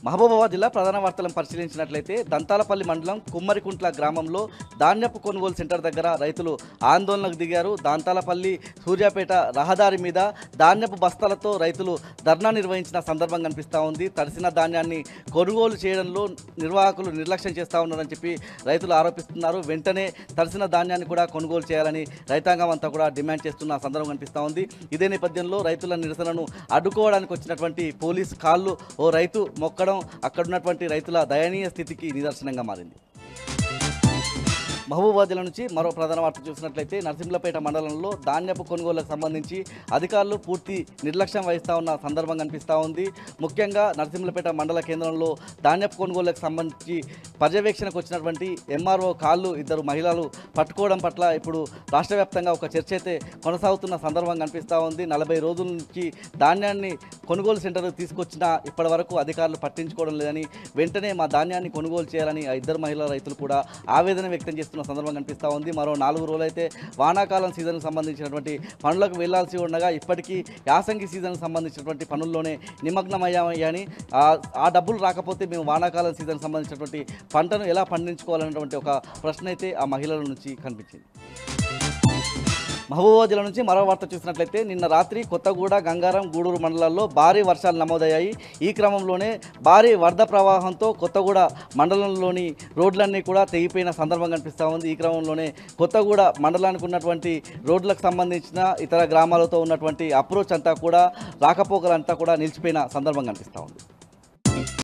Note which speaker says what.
Speaker 1: మహబూబాబాద్ జిల్లా ప్రధాన వార్తలను పరిశీలించినట్లయితే దంతాలపల్లి మండలం కుమ్మరికుంట్ల గ్రామంలో ధాన్యపు కొనుగోలు సెంటర్ దగ్గర రైతులు ఆందోళనకు దిగారు. దంతాలపల్లి సూర్యాపేట రహదారి మీద ధాన్యపు బస్తాలతో రైతులు ధర్నా నిర్వహించిన సందర్భం కనిపిస్తూ ఉంది. తడిసిన ధాన్యాన్ని కొనుగోలు చేయడంలో నిర్వాహకులు నిర్లక్ష్యం చేస్తూ ఉన్నారని చెప్పి రైతులు ఆరోపిస్తున్నారు. వెంటనే తడిసిన ధాన్యాన్ని కూడా కొనుగోలు చేయాలని రైతాంగం అంతా కూడా డిమాండ్ చేస్తున్న సందర్భం కనిపిస్తూ ఉంది. ఇదే నేపథ్యంలో రైతుల నిరసనను అడ్డుకోవడానికి వచ్చినటువంటి పోలీస్ కాళ్ళు ఓ రైతు మొక్కడం అక్కడున్నటువంటి రైతుల దయనీయ స్థితికి నిదర్శనంగా మారింది. మహబూబాబాద్ జిల్లా నుంచి మరో ప్రధాన వార్త చూసినట్లయితే నరసింహులపేట మండలంలో ధాన్యపు కొనుగోలుకు సంబంధించి అధికారులు పూర్తి నిర్లక్ష్యం వహిస్తూ ఉన్న సందర్భం కనిపిస్తూ ఉంది. ముఖ్యంగా నరసింహులపేట మండల కేంద్రంలో ధాన్యపు కొనుగోలుకు సంబంధించి పర్యవేక్షణకు వచ్చినటువంటి ఎంఆర్ఓ కాళ్ళు ఇద్దరు మహిళలు పట్టుకోవడం పట్ల ఇప్పుడు రాష్ట్ర వ్యాప్తంగా ఒక చర్చ అయితే కొనసాగుతున్న సందర్భం కనిపిస్తూ ఉంది. 40 రోజుల నుంచి ధాన్యాన్ని కొనుగోలు సెంటర్కు తీసుకొచ్చినా ఇప్పటి వరకు అధికారులు పట్టించుకోవడం లేదని, వెంటనే మా ధాన్యాన్ని కొనుగోలు చేయాలని ఆ ఇద్దరు మహిళా రైతులు కూడా ఆవేదన వ్యక్తం చేస్తున్నారు సందర్భం కనిపిస్తూ ఉంది. మరో 4 రోజులైతే వానాకాలం సీజన్కు సంబంధించినటువంటి పనులకు వెళ్లాల్సి ఉండగా ఇప్పటికీ యాసంగి సీజన్కు సంబంధించినటువంటి పనుల్లోనే నిమగ్నమయ్యామని, ఆ డబ్బులు రాకపోతే మేము వానాకాలం సీజన్కు సంబంధించినటువంటి పంటను ఎలా పండించుకోవాలన్నటువంటి ఒక ప్రశ్న అయితే ఆ మహిళల నుంచి కనిపించింది. మహబూబాబాద్ జిల్లా నుంచి మరో వార్త చూసినట్లయితే నిన్న రాత్రి కొత్తగూడ, గంగారం, గూడూరు మండలాల్లో భారీ వర్షాలు నమోదయ్యాయి. ఈ క్రమంలోనే భారీ వరద ప్రవాహంతో కొత్తగూడ మండలంలోని రోడ్లన్నీ కూడా తెగిపోయిన సందర్భం కనిపిస్తూ ఉంది. ఈ క్రమంలోనే కొత్తగూడ మండలానికి ఉన్నటువంటి రోడ్లకు సంబంధించిన ఇతర గ్రామాలతో ఉన్నటువంటి అప్రోచ్ అంతా కూడా రాకపోకలంతా కూడా నిలిచిపోయిన సందర్భం కనిపిస్తూ ఉంది.